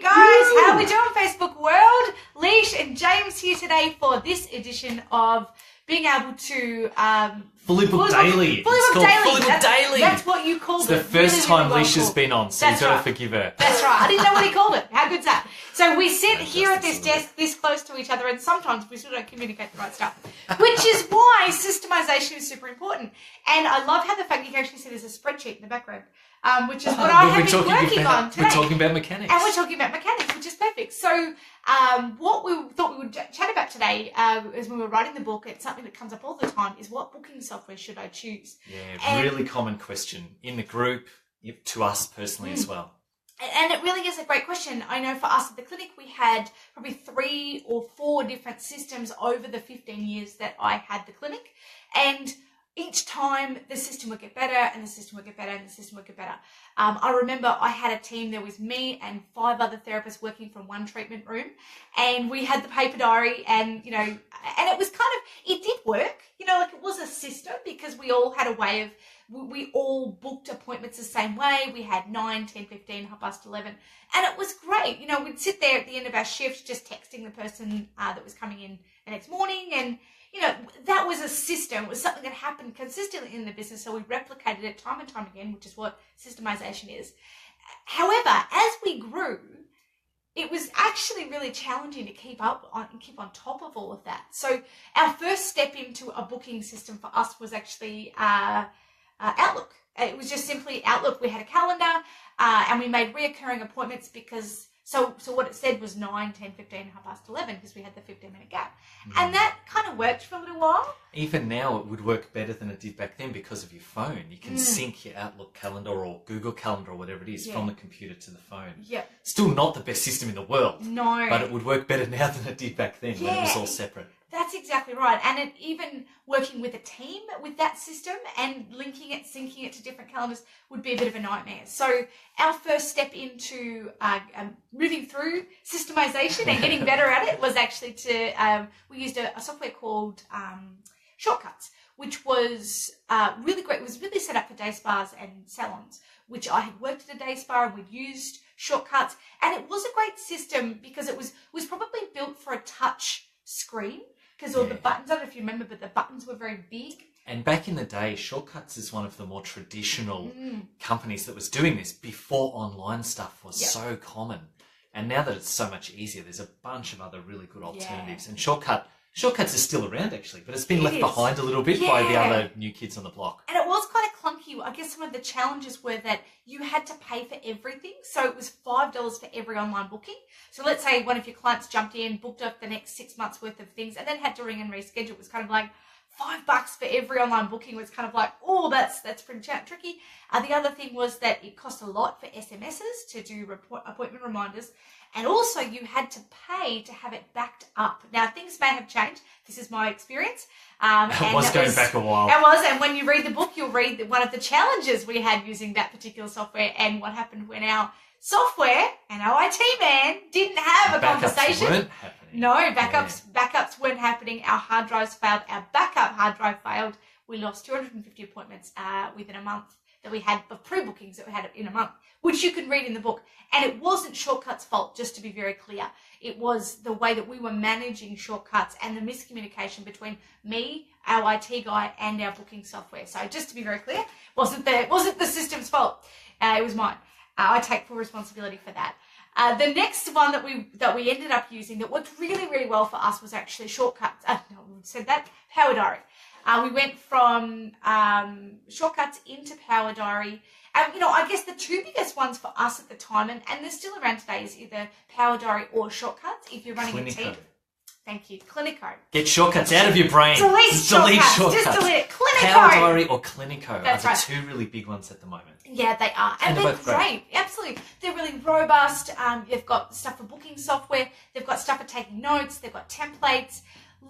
guys. How are we doing, Facebook world? Leash and James here today for this edition of being able to Fully Booked Daily. Fully Booked Daily. That's what you called it. It's the first time Leash has been on, so you've got to forgive her. That's right. I didn't know what he called it. How good's that? So we sit here at this desk this close to each other, and sometimes we still don't communicate the right stuff, which is why systemization is super important. And I love how the fact you can actually see there's a spreadsheet in the background, which is what I have been working on today. We're talking about mechanics. And we're talking about mechanics, which is perfect. So what we thought we would chat about today, as we were writing the book, it's something that comes up all the time, is what booking software should I choose? Yeah, really common question in the group, to us personally as well. And it really is a great question. I know for us at the clinic, we had probably 3 or 4 different systems over the 15 years that I had the clinic. And each time the system would get better and the system would get better and the system would get better. I remember I had a team, there was me and 5 other therapists working from one treatment room, and we had the paper diary, and, you know, and it was kind of, it did work, you know, like it was a system because we all had a way of, we all booked appointments the same way. We had 9, 10, 15, 11:30, and it was great. You know, we'd sit there at the end of our shift just texting the person that was coming in the next morning, and you know, that was a system. It was something that happened consistently in the business, so we replicated it time and time again, which is what systemization is. However, as we grew, it was actually really challenging to keep on top of all of that. So our first step into a booking system for us was actually Outlook. It was just simply Outlook. We had a calendar, and we made reoccurring appointments because so what it said was 9, 10, 15, 11:30 because we had the 15-minute gap. And that kind of worked for a little while. Even now it would work better than it did back then because of your phone. You can sync your Outlook calendar or Google Calendar or whatever it is from the computer to the phone. Yep. Still not the best system in the world. No. But it would work better now than it did back then when it was all separate. That's exactly right. And even working with a team with that system and linking it, syncing it to different calendars would be a bit of a nightmare. So our first step into moving through systemization and getting better at it was actually to, we used a software called Shortcuts, which was really great. It was really set up for day spas and salons, which I had worked at a day spa and we'd used Shortcuts. And it was a great system because it was probably built for a touch screen. Because all the buttons, I don't know if you remember, but the buttons were very big. And back in the day, Shortcuts is one of the more traditional companies that was doing this before online stuff was so common. And now that it's so much easier, there's a bunch of other really good alternatives. And Shortcuts is still around, actually, but it's been left behind a little bit by the other new kids on the block. And it was kind of clunky. I guess some of the challenges were that you had to pay for everything. So it was $5 for every online booking. So let's say one of your clients jumped in, booked up the next 6 months worth of things, and then had to ring and reschedule. It was kind of like $5 for every online booking was kind of like, oh, that's pretty tricky. The other thing was that it cost a lot for SMSs to do appointment reminders. And also you had to pay to have it backed up. Now, things may have changed. This is my experience. It was going back a while. It was. And when you read the book, you'll read one of the challenges we had using that particular software and what happened when our software and our IT man didn't have a conversation. Backups weren't happening. No, backups weren't happening. Our hard drives failed. Our backup hard drive failed. We lost 250 appointments within a month that we had of pre-bookings that we had in a month, which you can read in the book. And it wasn't Shortcuts' fault, just to be very clear. It was the way that we were managing Shortcuts and the miscommunication between me, our IT guy, and our booking software. So just to be very clear, wasn't the system's fault. It was mine. I take full responsibility for that. The next one that we ended up using that worked really, really well for us was actually Shortcuts. Power Diary. We went from Shortcuts into Power Diary. You know, I guess the 2 biggest ones for us at the time, and they're still around today, is either Power Diary or Shortcuts if you're running a team. Thank you. Clinico. Get Shortcuts out of your brain. Delete Shortcuts. Just delete it. Clinico. Power Diary or Clinico That's are the right. 2 really big ones at the moment. Yeah, they are. And they're great. Absolutely. They're really robust. You've got stuff for booking software. They've got stuff for taking notes. They've got templates.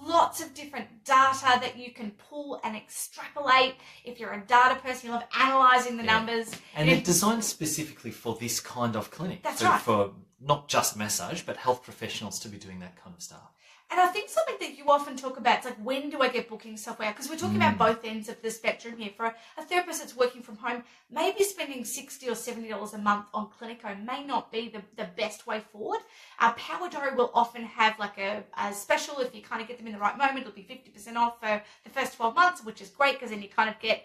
Lots of different data that you can pull and extrapolate. If you're a data person, you love analysing the numbers. And they're designed specifically for this kind of clinic. That's right. For not just massage, but health professionals to be doing that kind of stuff. And I think something that you often talk about is like, when do I get booking software? Because we're talking about both ends of the spectrum here. For a therapist that's working from home, maybe spending $60 or $70 a month on Clinico may not be the best way forward. Power Diary will often have like a special. If you kind of get them in the right moment, it'll be 50% off for the first 12 months, which is great because then you kind of get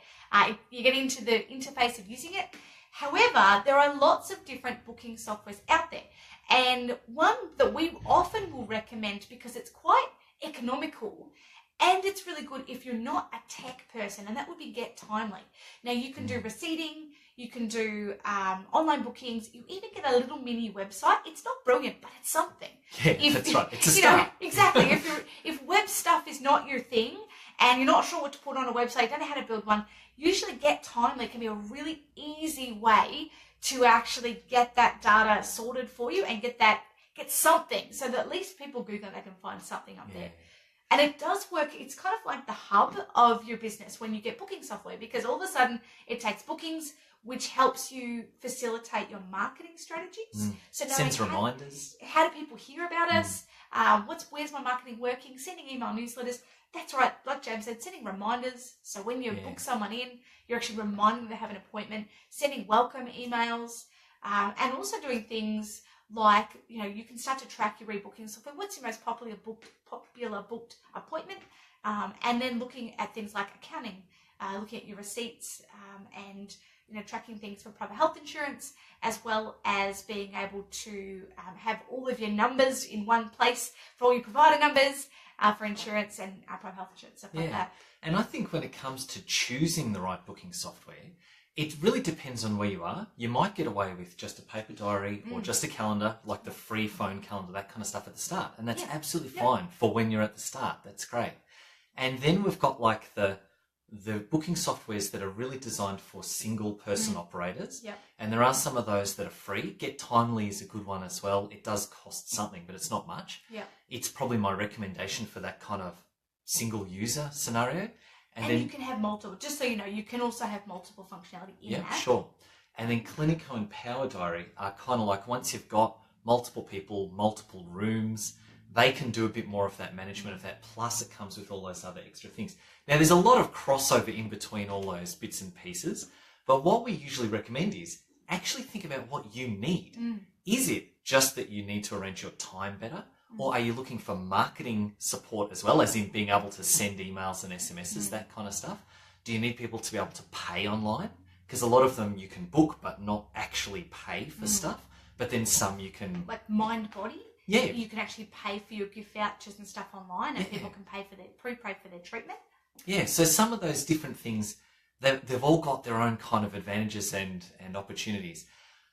into the interface of using it. However, there are lots of different booking softwares out there. And one that we often will recommend because it's quite economical and it's really good if you're not a tech person, and that would be Get Timely. Now, you can do receipting, you can do online bookings, you even get a little mini website. It's not brilliant, but it's something. Yeah, that's right. It's a start. Exactly. If web stuff is not your thing and you're not sure what to put on a website, don't know how to build one, usually Get Timely can be a really easy way to actually get that data sorted for you and get something, so that at least people Google, they can find something up there. And it does work. It's kind of like the hub of your business when you get booking software, because all of a sudden it takes bookings, which helps you facilitate your marketing strategies. So sends reminders. How do people hear about us? Where's my marketing working? Sending email newsletters. That's right, like James said, sending reminders. So when you book someone in, you're actually reminding them to have an appointment, sending welcome emails, and also doing things like, you can start to track your rebooking. So what's your most popular booked appointment? And then looking at things like accounting, looking at your receipts, and tracking things for private health insurance, as well as being able to have all of your numbers in one place for all your provider numbers, for insurance and private health insurance, stuff like that. And I think when it comes to choosing the right booking software, it really depends on where you are. You might get away with just a paper diary or just a calendar, like the free phone calendar, that kind of stuff at the start. And that's absolutely fine for when you're at the start. That's great. And then we've got like the booking softwares that are really designed for single person operators. And there are some of those that are free. Get Timely is a good one as well. It does cost something, but it's not much. It's probably my recommendation for that kind of single user scenario. And then you can have multiple, just so you know, you can also have multiple functionality in that. Yeah, sure. And then Clinico and Power Diary are kind of like, once you've got multiple people, multiple rooms, they can do a bit more of that management of that, plus it comes with all those other extra things. Now, there's a lot of crossover in between all those bits and pieces, but what we usually recommend is actually think about what you need. Is it just that you need to arrange your time better? Or are you looking for marketing support as well, as in being able to send emails and SMSs, that kind of stuff? Do you need people to be able to pay online? Because a lot of them you can book but not actually pay for stuff. But then some you can... Like MindBody? Yeah. You can actually pay for your gift vouchers and stuff online, and people can pay for pre-pay for their treatment. Yeah, so some of those different things, they've all got their own kind of advantages and opportunities.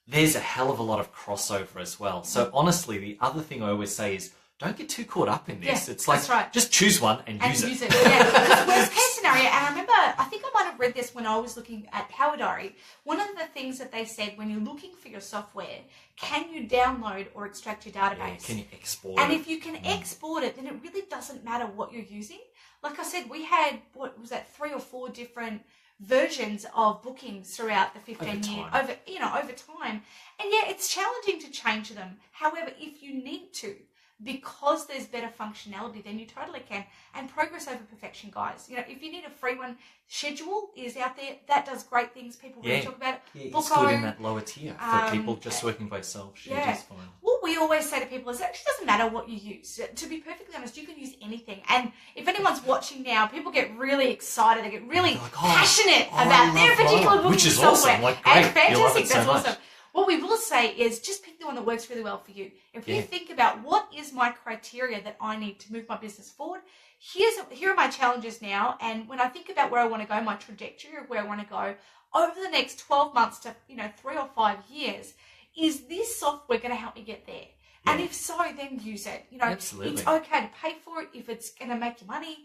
There's a hell of a lot of crossover as well. So honestly, the other thing I always say is, don't get too caught up in this. It's like, just choose one and use it. Worst case scenario, and I remember, I think I might have read this when I was looking at Power Diary. One of the things that they said, when you're looking for your software, can you download or extract your database? Yeah, can you export and it? if you can export it, then it really doesn't matter what you're using. Like I said, we had, 3 or 4 different versions of bookings throughout the 15 years over time. And it's challenging to change them. However, if you need to, because there's better functionality, then you totally can. And progress over perfection, guys. If you need a free one, Schedule is out there. That does great things. People really talk about it. Yeah, it's good in that lower tier for people just working by themselves. Schedule's fine. What we always say to people is, it actually doesn't matter what you use. To be perfectly honest, you can use anything. And if anyone's watching now, people get really excited. They get really passionate about their particular booking software. Awesome. Like, great. And fantastic. That's awesome. Much. What we will say is just pick the one that works really well for you. If you think about what is my criteria that I need to move my business forward, here are my challenges now. And when I think about where I want to go, my trajectory of where I want to go over the next 12 months to 3 or 5 years, is this software going to help me get there? And if so, then use it. Absolutely. It's okay to pay for it if it's going to make you money.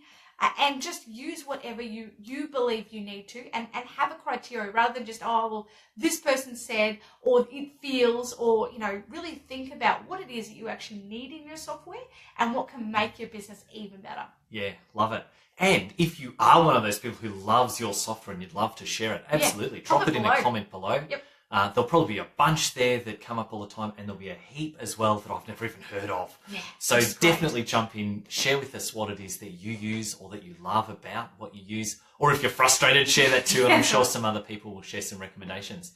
And just use whatever you believe you need to, and have a criteria rather than just, this person said, or it feels, or, really think about what it is that you actually need in your software and what can make your business even better. Yeah, love it. And if you are one of those people who loves your software and you'd love to share it, absolutely. Drop it in a comment below. Yep. There'll probably be a bunch there that come up all the time, and there'll be a heap as well that I've never even heard of. Yeah, so definitely jump in, share with us what it is that you use or that you love about what you use. Or if you're frustrated, share that too, and I'm sure some other people will share some recommendations.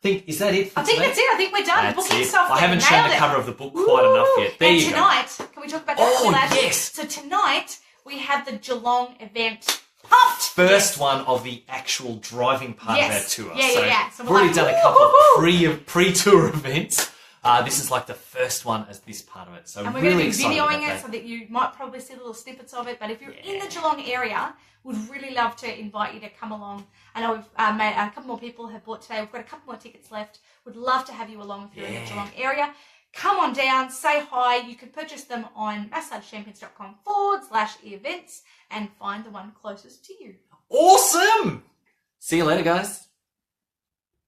Is that it for today? I think that's it. I think we're done. That's Booking it. software. I haven't shown the cover of the book quite enough yet. There you go. Tonight, can we talk about that? Oh, yes. So tonight, we have the Geelong event. Pumped! First one of the actual driving part of our tour. So we've already done a couple of pre-tour events. This is like the first one as this part of it. So and we're really going to be videoing it that. so that you might probably see little snippets of it. But if you're in the Geelong area, would really love to invite you to come along. I know we've made a couple more people have bought today. We've got a couple more tickets left. Would love to have you along if you're in the Geelong area. Come on down, say hi. You can purchase them on massagechampions.com/events and find the one closest to you. Awesome! See you later, guys.